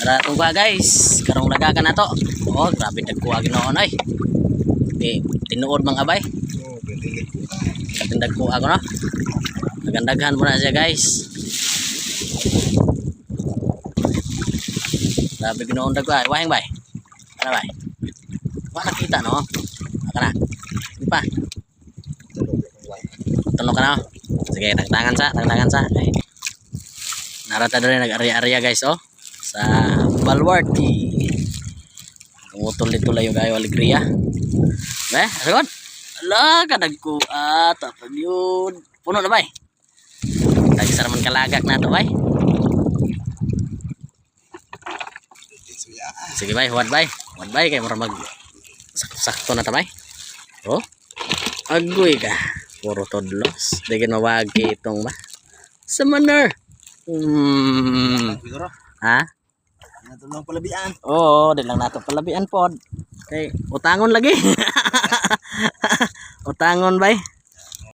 Tara tungga guys, karong lagakan na to. Oh, grabe dagkuha ginoon oy. Di tinuod mga abay. Katindag kuha ko no. Nagandaghan mo na siya guys. Grabe ginoon dagkuha. Wahing bay. Ano bay? Wa nakita no. Kana. Di pa. Tunok ka na. Sige, tagtangan sa. Okay. Narata dali nag-area guys oh. Sa Balwarte. Umutol dito layo kayo alegria. Be, asagod. Ala, kadagko at apag yun. Puno na bay. Tagisa naman kalagak na to bay. Sige bay, huwad bay. Huwad bay kay mura mag sakto na ta bay. Oh. Agoy ka. Puro todlos. Digin mawagi itong ba. Summoner. Ha? Nato lang palabian. Oo, di lang nato palabian pod. Kay utangon lagi. Utangon bay.